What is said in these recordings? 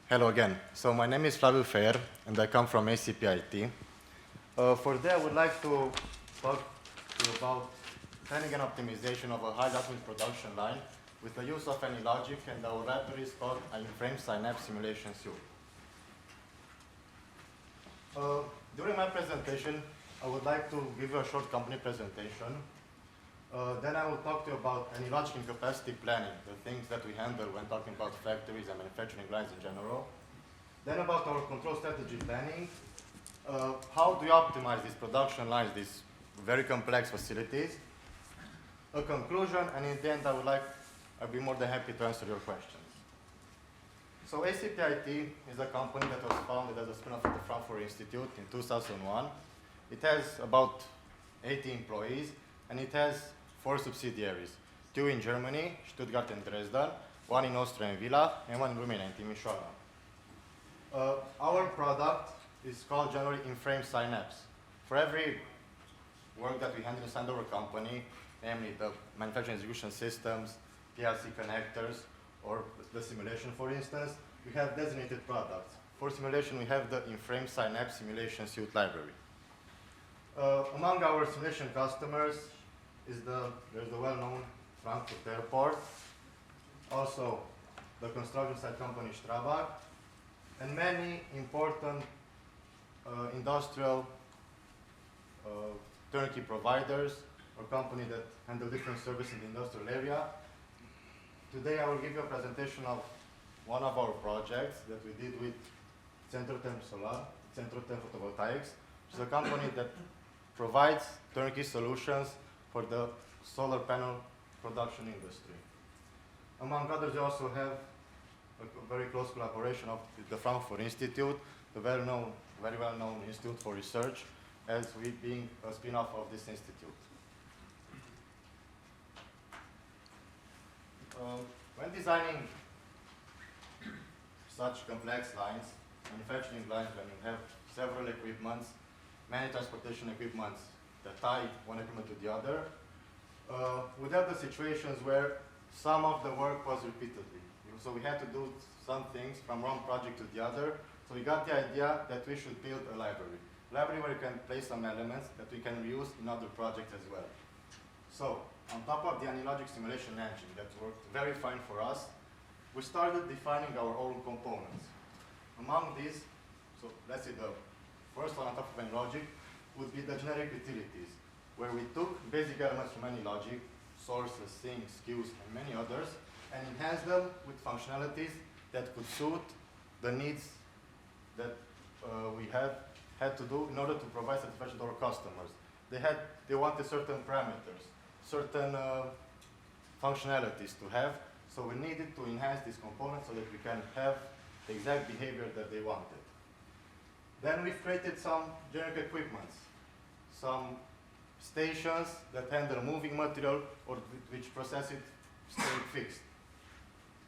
Hello again. So my name is Flaviu Feier, and I come from ACP-It. For today, I would like to talk to you about planning and optimization of a high-lattice production line with the use of AnyLogic and our libraries called InFrame Synapse Simulation Suite. During my presentation, I would like to give you a short company presentation. Then I will talk to you about AnyLogic and capacity planning, the things that we handle when talking about factories and manufacturing lines in general. Then about our control strategy planning, how do we optimize these production lines, these very complex facilities, a conclusion, and in the end I'll be more than happy to answer your questions. So ACP-It is a company that was founded as a spin-off of the Frankfurt Institute in 2001. It has about 80 employees, and it has 4 subsidiaries, 2 in Germany, Stuttgart and Dresden, 1 in Austria and Villa, and 1 in Romania, in Timișoara. Our product is called generally InFrame Synapse. For every work that we handle inside our company, namely the manufacturing execution systems, PLC connectors, or the simulation, for instance, we have designated products. For simulation, we have the InFrame Synapse Simulation Suite library. Among our simulation customers there's the well-known Frankfurt Airport, also the construction site company Strabag, and many important industrial turnkey providers or companies that handle different services in the industrial area. Today I will give you a presentation of one of our projects that we did with Centrotherm Photovoltaics, which is a company that provides turnkey solutions for the solar panel production industry. Among others, we also have a very close collaboration with the Frankfurt Institute, the very well-known institute for research, as we being a spin-off of this institute. When designing such complex lines, manufacturing lines, when you have several equipments, many transportation equipments that tie one equipment to the other, we have the situations where some of the work was repeatedly. So we had to do some things from one project to the other. So we got the idea that we should build a library. Library where you can place some elements that we can reuse in other projects as well. So on top of the AnyLogic simulation engine that worked very fine for us, we started defining our own components. Among these, so let's say the first one on top of AnyLogic would be the generic utilities, where we took basic elements from AnyLogic, sources, sinks, queues, and many others, and enhanced them with functionalities that could suit the needs that we had to do in order to provide satisfaction to our customers. They wanted certain parameters, certain functionalities to have, so we needed to enhance these components so that we can have the exact behavior that they wanted. Then we've created some generic equipments, some stations that handle moving material or which process it staying fixed.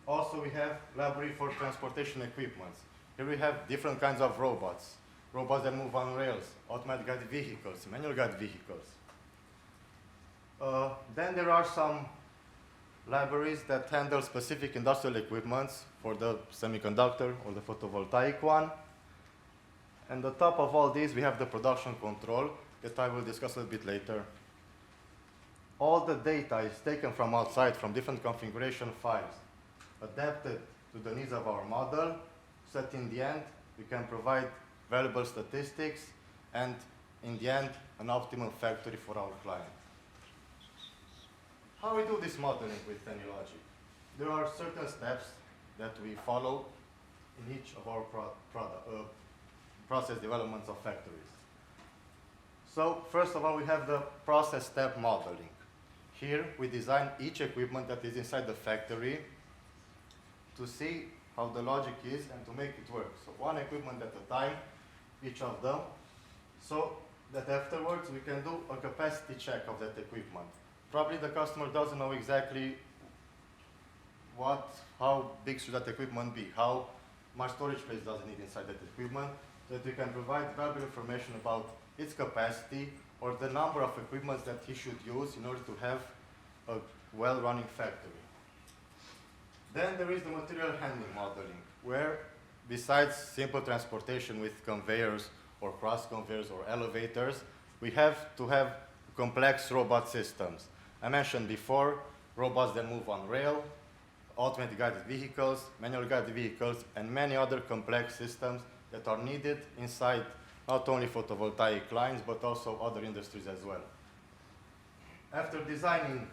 Also, we have library for transportation equipments. Here we have different kinds of robots that move on rails, automatic guided vehicles, manual guided vehicles. Then there are some libraries that handle specific industrial equipments for the semiconductor or the photovoltaic one. And on top of all these, we have the production control that I will discuss a little bit later. All the data is taken from outside, from different configuration files, adapted to the needs of our model, so that in the end, we can provide valuable statistics and, in the end, an optimal factory for our client. How we do this modeling with AnyLogic? There are certain steps that we follow in each of our process developments of factories. So first of all, we have the process step modeling. Here we design each equipment that is inside the factory to see how the logic is and to make it work. So one equipment at a time, each of them, so that afterwards we can do a capacity check of that equipment. Probably the customer doesn't know exactly how big should that equipment be, how much storage space does it need inside that equipment, so that we can provide valuable information about its capacity or the number of equipments that he should use in order to have a well-running factory. Then there is the material handling modeling, where besides simple transportation with conveyors or cross conveyors or elevators, we have to have complex robot systems. I mentioned before, robots that move on rail, automated guided vehicles, manual guided vehicles, and many other complex systems that are needed inside not only photovoltaic lines, but also other industries as well. After designing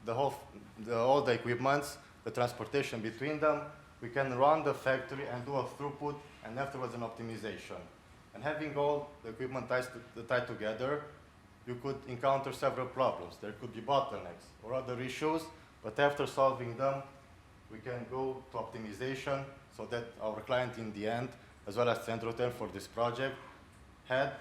all the equipments, the transportation between them, we can run the factory and do a throughput and afterwards an optimization. And having all the equipment tied together, you could encounter several problems. There could be bottlenecks or other issues, but after solving them, we can go to optimization so that our client in the end, as well as Centrotherm for this project, had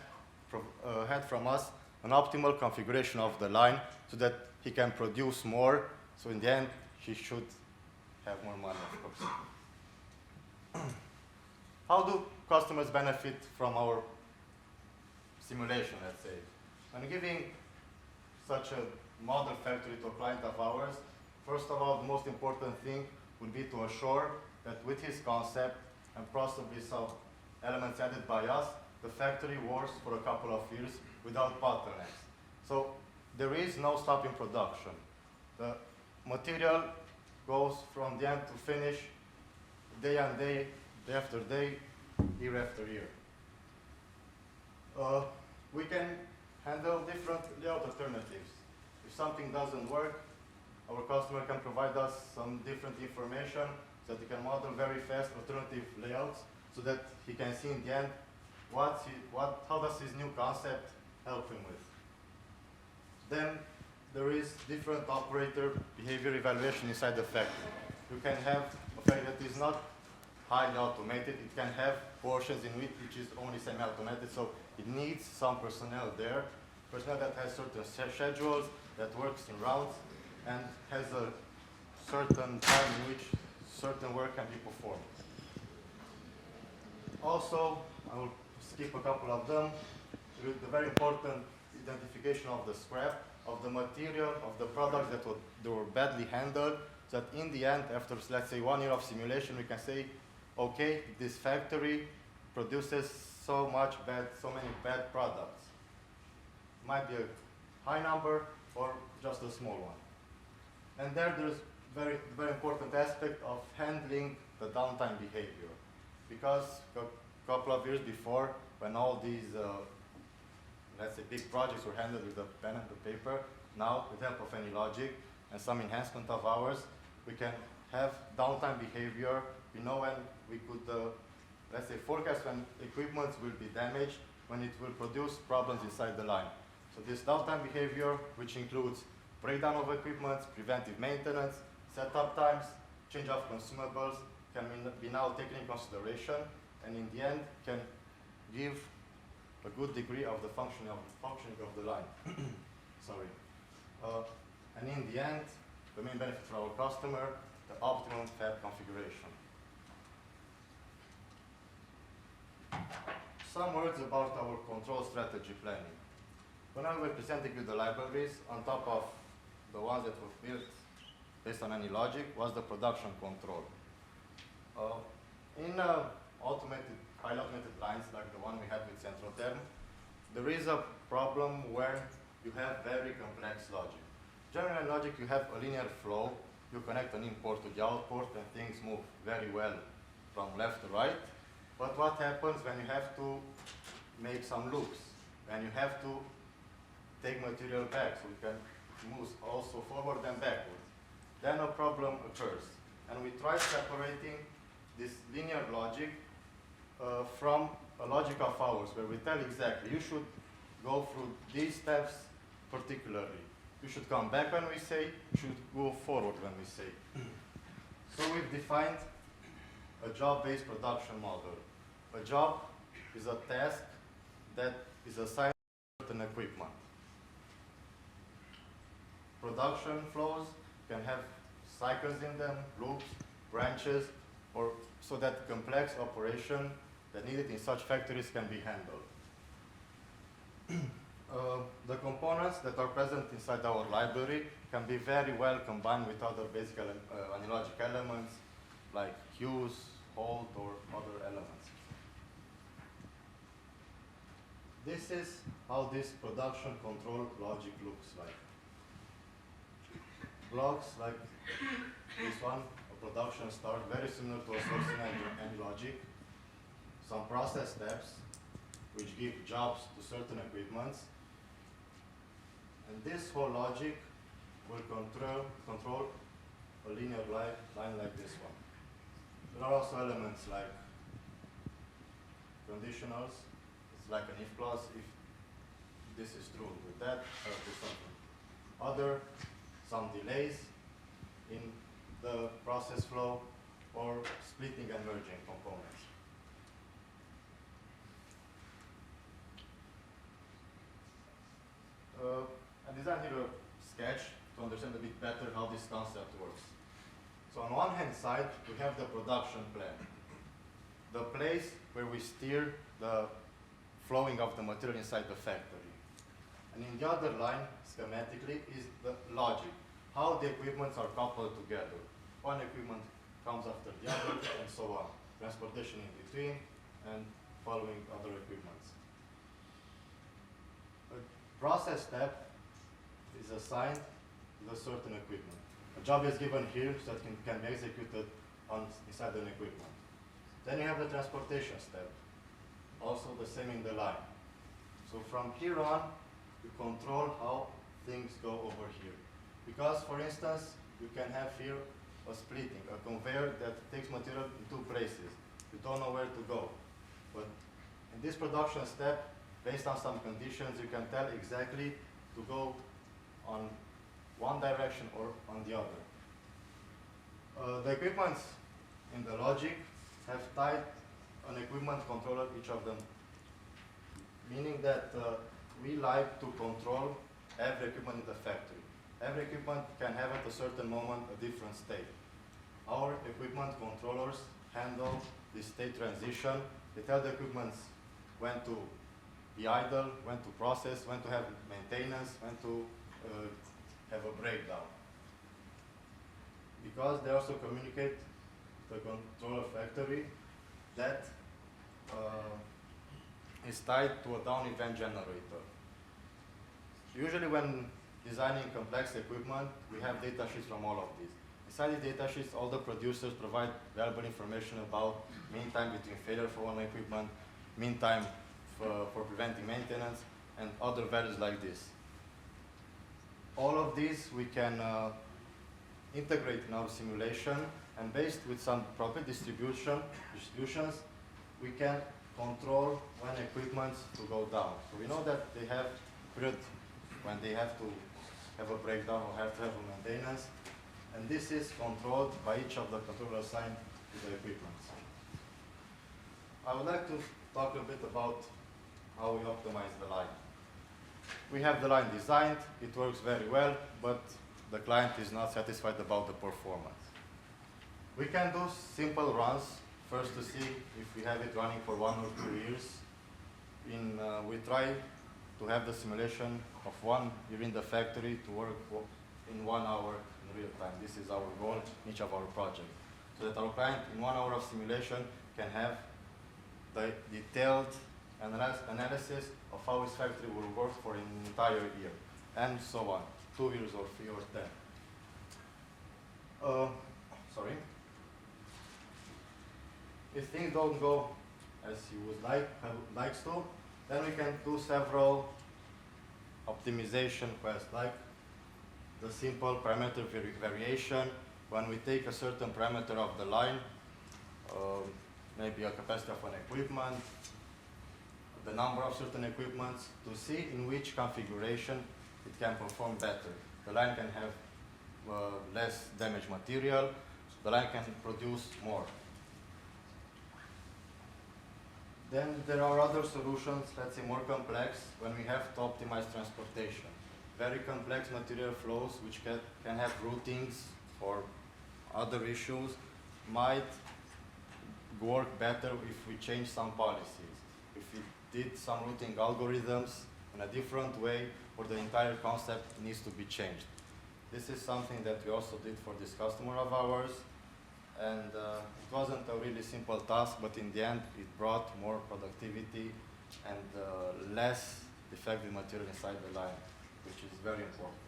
from us an optimal configuration of the line so that he can produce more. So in the end, he should have more money, of course. How do customers benefit from our simulation, let's say? When giving such a model factory to a client of ours, first of all, the most important thing would be to assure that with his concept and possibly some elements added by us, the factory works for a couple of years without bottlenecks. So there is no stop in production. The material goes from the end to finish, day and day, day after day, year after year. We can handle different layout alternatives. If something doesn't work, our customer can provide us some different information so that he can model very fast alternative layouts so that he can see in the end how does his new concept help him with. Then there is different operator behavior evaluation inside the factory. You can have a factory that is not highly automated. It can have portions in which is only semi-automated, so it needs some personnel there, personnel that has certain schedules, that works in routes, and has a certain time in which certain work can be performed. Also, I will skip a couple of them. The very important identification of the scrap, of the material, of the products that were badly handled, so that in the end, after let's say 1 year of simulation, we can say, okay, this factory produces so many bad products. Might be a high number or just a small one. And there's very important aspect of handling the downtime behavior. Because a couple of years before, when all these, let's say, big projects were handled with a pen and the paper, now, with the help of AnyLogic and some enhancement of ours, we can have downtime behavior. We know when we could, let's say, forecast when equipment will be damaged, when it will produce problems inside the line. So this downtime behavior, which includes breakdown of equipment, preventive maintenance, setup times, change of consumables, can be now taken in consideration, and in the end can give a good degree of the functioning of the line. Sorry. And in the end, the main benefit for our customer, the optimum fab configuration. Some words about our control strategy planning. When I was presenting you the libraries, on top of the ones that were built based on AnyLogic was the production control. In highly automated lines like the one we had with Centrotherm, there is a problem where you have very complex logic. Generally in logic you have a linear flow, you connect an import to the output and things move very well from left to right. But what happens when you have to make some loops, when you have to take material back so you can move also forward and backward? Then a problem occurs. And we try separating this linear logic from a logic of ours, where we tell exactly, you should go through these steps particularly. You should come back when we say, you should go forward when we say. So we've defined a job-based production model. A job is a task that is assigned to certain equipment. Production flows can have cycles in them, loops, branches, or so that complex operation that needed in such factories can be handled. The components that are present inside our library can be very well combined with other basic AnyLogic elements like hues, hold or other elements. This is how this production control logic looks like. Blocks like this one, a production start, very similar to a source in AnyLogic. Some process steps which give jobs to certain equipments. And this whole logic will control a linear line like this one. There are also elements like conditionals. It's like an if clause. If this is true, with that, I will do something. Some delays in the process flow, or splitting and merging components. I designed here a sketch to understand a bit better how this concept works. So on one hand side, we have the production plan, the place where we steer the flowing of the material inside the factory. And in the other line, schematically, is the logic, how the equipments are coupled together. One equipment comes after the other, and so on. Transportation in between, and following other equipments. A process step is assigned to a certain equipment. A job is given here so that can be executed inside an equipment. Then you have the transportation step, also the same in the line. So from here on, you control how things go over here. Because, for instance, you can have here a splitting, a conveyor that takes material in two places. You don't know where to go. But in this production step, based on some conditions, you can tell exactly to go on one direction or on the other. The equipments in the logic have tied an equipment controller, each of them, meaning that we like to control every equipment in the factory. Every equipment can have at a certain moment a different state. Our equipment controllers handle the state transition. They tell the equipments when to be idle, when to process, when to have maintenance, when to have a breakdown. Because they also communicate the controller factory that is tied to a down event generator. Usually when designing complex equipment, we have data sheets from all of these. Inside the data sheets, all the producers provide valuable information about mean time between failure for one equipment, mean time for preventing maintenance, and other values like this. All of these we can integrate in our simulation, and based with some proper distributions, we can control when equipments to go down. So we know that they have a period when they have to have a breakdown or have to have a maintenance, and this is controlled by each of the controllers assigned to the equipment. I would like to talk a bit about how we optimize the line. We have the line designed, it works very well, but the client is not satisfied about the performance. We can do simple runs, first to see if we have it running for 1 or 2 years. We try to have the simulation of 1 year in the factory to work in 1 hour in real time. This is our goal in each of our projects. So that our client in 1 hour of simulation can have the detailed analysis of how his factory will work for an entire year, and so on, 2 years or 3 or 10. If things don't go as you would like to, then we can do several optimization quests, like the simple parameter variation. When we take a certain parameter of the line, maybe a capacity of an equipment, the number of certain equipments, to see in which configuration it can perform better. The line can have less damaged material, the line can produce more. Then there are other solutions, let's say more complex, when we have to optimize transportation. Very complex material flows which can have routings or other issues might work better if we change some policies. If we did some routing algorithms in a different way, or the entire concept needs to be changed. This is something that we also did for this customer of ours. And it wasn't a really simple task, but in the end, it brought more productivity and less defective material inside the line, which is very important.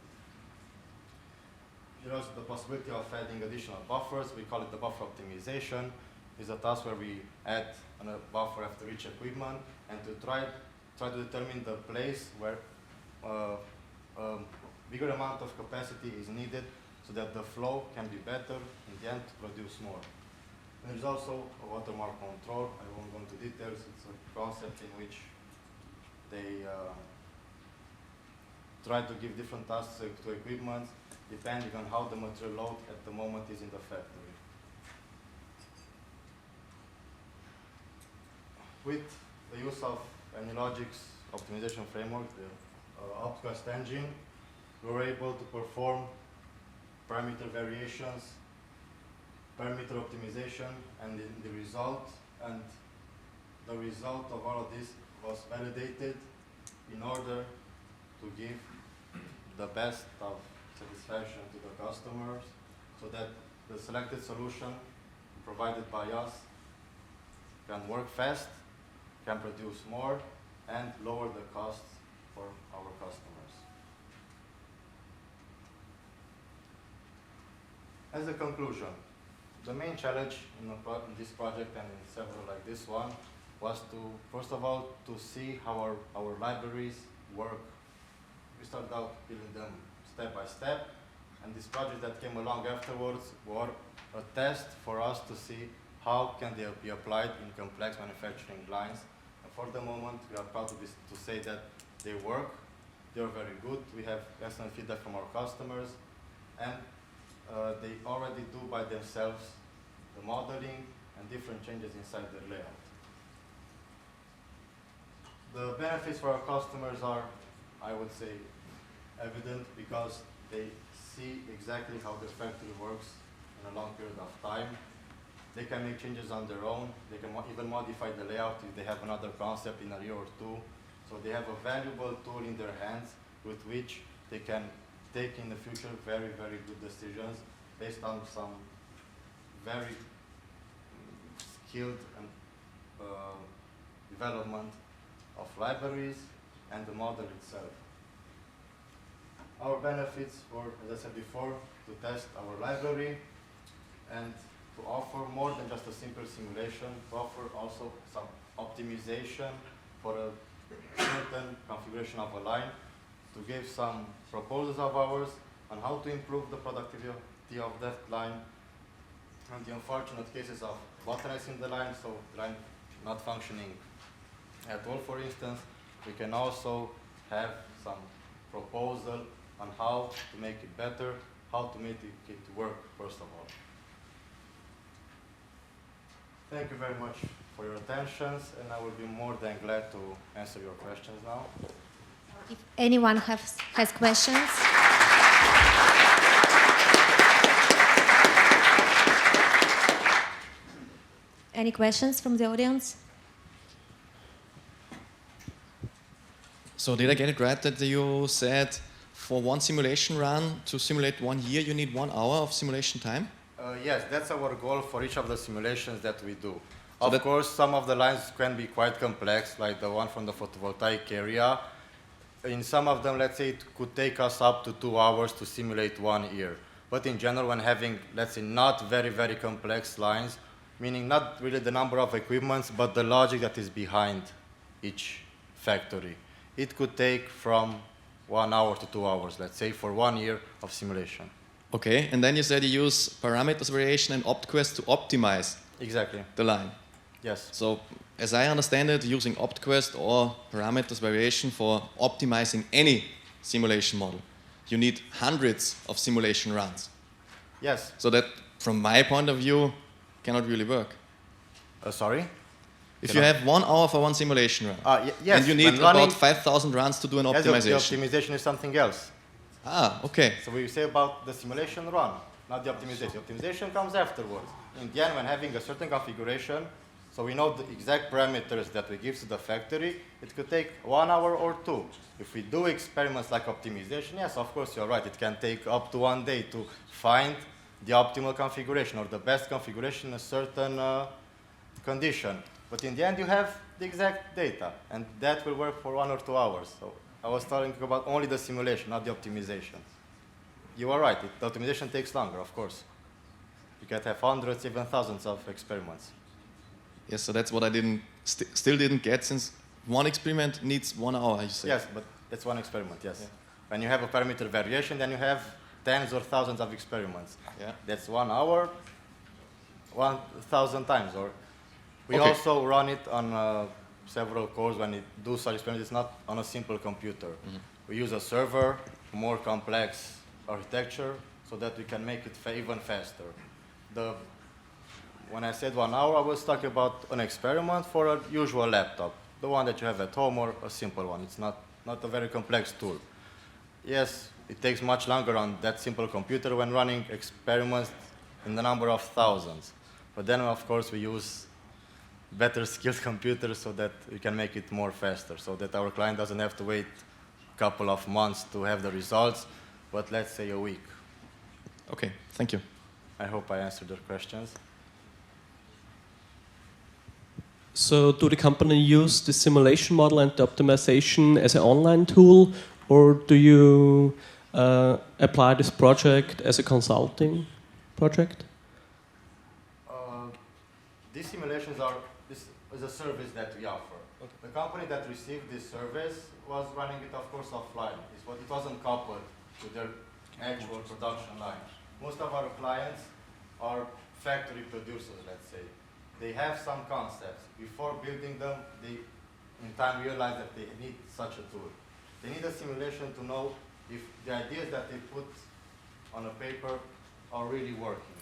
There is the possibility of adding additional buffers. We call it the buffer optimization. It's a task where we add a buffer after each equipment and to try to determine the place where bigger amount of capacity is needed so that the flow can be better in the end to produce more. And there's also a watermark control. I won't go into details. It's a concept in which they try to give different tasks to equipment depending on how the material load at the moment is in the factory. With the use of AnyLogic's optimization framework, the OptQuest engine, we were able to perform parameter variations, parameter optimization, and the result of all of this was validated in order to give the best of satisfaction to the customers, so that the selected solution provided by us can work fast, can produce more, and lower the costs for our customers. As a conclusion, the main challenge in this project and in several like this one was to, first of all, to see how our libraries work. We started out building them step by step, and this project that came along afterwards were a test for us to see how can they be applied in complex manufacturing lines. And for the moment, we are proud to say that they work. They are very good. We have excellent feedback from our customers, and they already do by themselves the modeling and different changes inside their layout. The benefits for our customers are, I would say, evident because they see exactly how the factory works in a long period of time. They can make changes on their own. They can even modify the layout if they have another concept in a year or two. So they have a valuable tool in their hands with which they can take in the future very, very good decisions based on some very skilled and development of libraries and the model itself. Our benefits were, as I said before, to test our library and to offer more than just a simple simulation, to offer also some optimization for a certain configuration of a line, to give some proposals of ours on how to improve the productivity of that line, and the unfortunate cases of bottlenecks in the line, so the line not functioning at all, for instance. We can also have some proposal on how to make it better, how to make it work, first of all. Thank you very much for your attentions, and I will be more than glad to answer your questions now. If anyone has questions. Any questions from the audience? So did I get it right that you said for one simulation run, to simulate 1 year, you need 1 hour of simulation time? Yes, that's our goal for each of the simulations that we do. So of course, some of the lines can be quite complex, like the one from the photovoltaic area. In some of them, let's say, it could take us up to 2 hours to simulate 1 year. But in general, when having, let's say, not very, very complex lines, meaning not really the number of equipments, but the logic that is behind each factory, it could take from 1 hour to 2 hours, let's say, for 1 year of simulation. Okay, and then you said you use parameters variation and OptQuest to optimize the line. Yes. So, as I understand it, using OptQuest or parameters variation for optimizing any simulation model, you need hundreds of simulation runs. Yes. So that, from my point of view, cannot really work. Sorry? If you have 1 hour for one simulation run, yes, and you need about 5,000 runs to do an optimization. Yes, the optimization is something else. Ah, okay. So we say about the simulation run, not the optimization. The optimization comes afterwards. In the end, when having a certain configuration, so we know the exact parameters that we give to the factory, it could take 1 hour or 2. If we do experiments like optimization, yes, of course, you're right. It can take up to 1 day to find the optimal configuration or the best configuration in a certain condition. But in the end, you have the exact data, and that will work for 1 or 2 hours. So I was talking about only the simulation, not the optimization. You are right, the optimization takes longer, of course. You can have hundreds, even thousands of experiments. Yes, so that's what I still didn't get, since one experiment needs 1 hour, you say. Yes, but that's one experiment, yes. Yeah. When you have a parameter variation, then you have tens or thousands of experiments. Yeah. That's 1 hour, 1,000 times. Or we Okay. also run it on several cores when we do such experiments. It's not on a simple computer. We use a server, more complex architecture, so that we can make it even faster. When I said 1 hour, I was talking about an experiment for a usual laptop, the one that you have at home, or a simple one. It's not a very complex tool. Yes, it takes much longer on that simple computer when running experiments in the number of thousands. But then, of course, we use better skilled computers so that we can make it more faster, so that our client doesn't have to wait a couple of months to have the results, but let's say a week. Okay, thank you. I hope I answered your questions. So do the company use the simulation model and the optimization as an online tool, or do you apply this project as a consulting project? These simulations this is a service that we offer. Okay. The company that received this service was running it, of course, offline. It wasn't coupled to their actual production line. Most of our clients are factory producers, let's say. They have some concepts. Before building them, they in time realize that they need such a tool. They need a simulation to know if the ideas that they put on a paper are really working.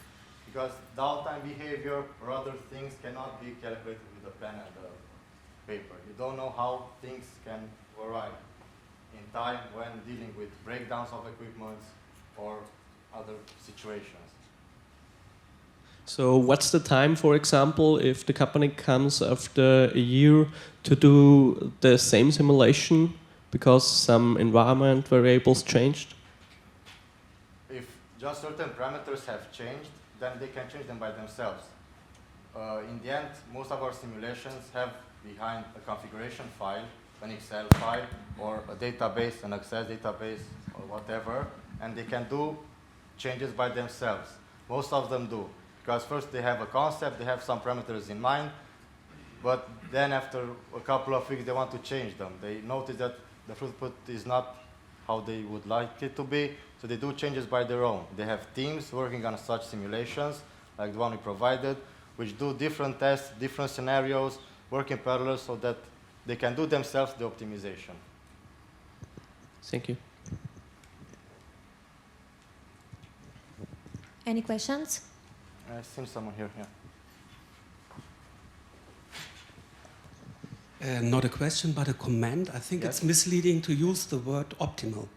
Because downtime behavior or other things cannot be calculated with a pen and a paper. You don't know how things can arrive in time when dealing with breakdowns of equipment or other situations. So what's the time, for example, if the company comes after a year to do the same simulation because some environment variables changed? If just certain parameters have changed, then they can change them by themselves. In the end, most of our simulations have behind a configuration file, an Excel file, or a database, an Access database, or whatever, and they can do changes by themselves. Most of them do. Because first they have a concept, they have some parameters in mind, but then after a couple of weeks they want to change them. They notice that the throughput is not how they would like it to be, so they do changes by their own. They have teams working on such simulations, like the one we provided, which do different tests, different scenarios, work in parallel so that they can do themselves the optimization. Thank you. Any questions? I've seen someone here, yeah. Not a question, but a comment. I think Yes. it's misleading to use the word optimal.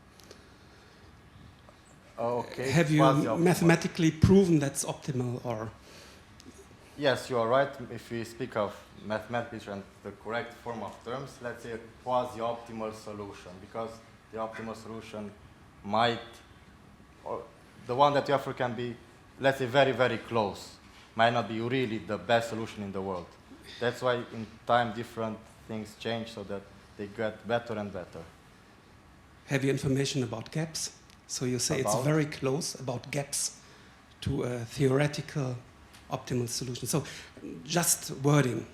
Okay. Have you quasi-optimal. mathematically proven that's optimal, or? Yes, you are right. If we speak of mathematics and the correct form of terms, let's say a quasi-optimal solution, because the optimal solution might, or the one that you offer can be, let's say, very, very close. Might not be really the best solution in the world. That's why in time different things change so that they get better and better. Have you information about gaps? So you say it's About? very close, about gaps to a theoretical optimal solution. So just wording.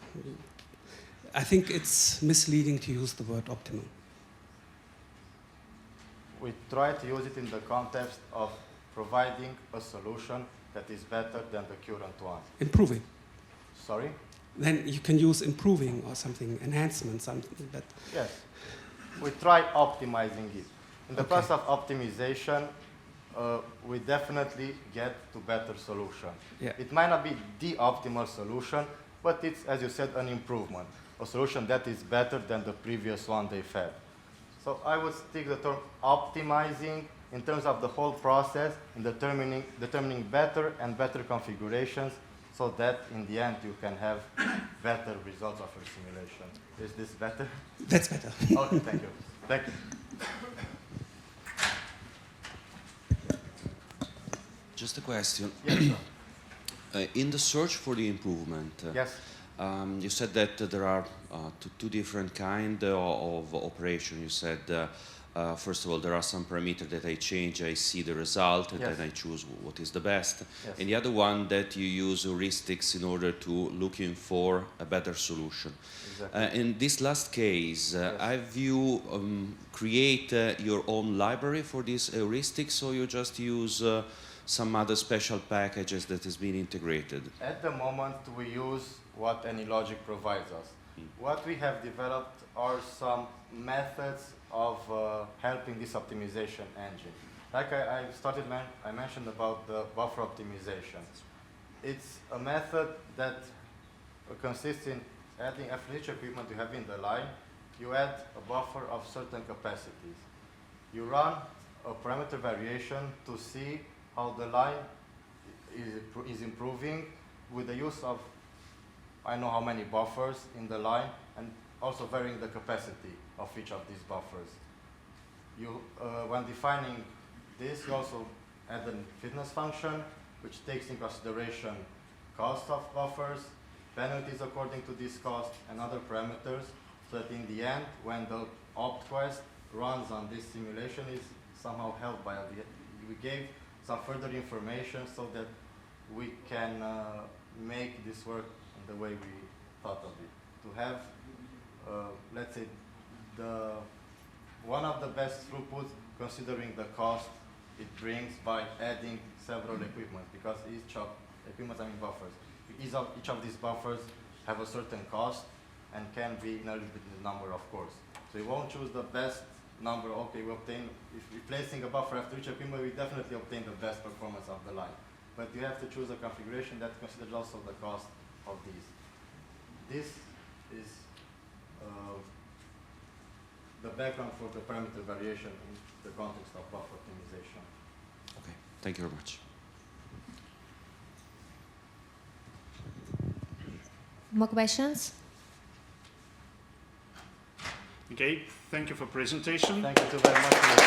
I think it's misleading to use the word optimal. We try to use it in the context of providing a solution that is better than the current one. Improving. Sorry? Then you can use improving or something, enhancement, something that. Yes. We try optimizing it. In the Okay. process of optimization, we definitely get to better solution. Yeah. It might not be the optimal solution, but it's, as you said, an improvement. A solution that is better than the previous one they've had. So I would stick the term optimizing in terms of the whole process in determining better and better configurations so that in the end you can have better results of your simulation. Is this better? That's better. Okay, thank you. Thank you. Just a question. Yes, sir. In the search for the improvement, Yes. you said that there are two different kind of operation. You said, first of all, there are some parameters that I change, I see the result, and Yes. then I choose what is the best. Yes. And the other one that you use heuristics in order to looking for a better solution. Exactly. In this last case, Yes. have you create your own library for these heuristics, or you just use some other special packages that has been integrated? At the moment, we use what AnyLogic provides us. What we have developed are some methods of helping this optimization engine. Like I mentioned about the buffer optimization. It's a method that consists in adding, after each equipment you have in the line, you add a buffer of certain capacities. You run a parameter variation to see how the line is improving with the use of, I know how many buffers in the line, and also varying the capacity of each of these buffers. You, when defining this, you also add a fitness function, which takes in consideration cost of buffers, penalties according to this cost, and other parameters, so that in the end, when the opt quest runs on this simulation, is somehow held by we gave some further information so that we can make this work in the way we thought of it. To have, let's say, one of the best throughputs, considering the cost it brings by adding several equipment, because each of equipment, I mean buffers, each of these buffers have a certain cost and can be in a limited number, of course. So you won't choose the best number. Okay, we obtain, if replacing a buffer after each equipment, we definitely obtain the best performance of the line. But you have to choose a configuration that considers also the cost of these. This is the background for the parameter variation in the context of buffer optimization. Okay, thank you very much. More questions? Okay, thank you for presentation. Thank you very much.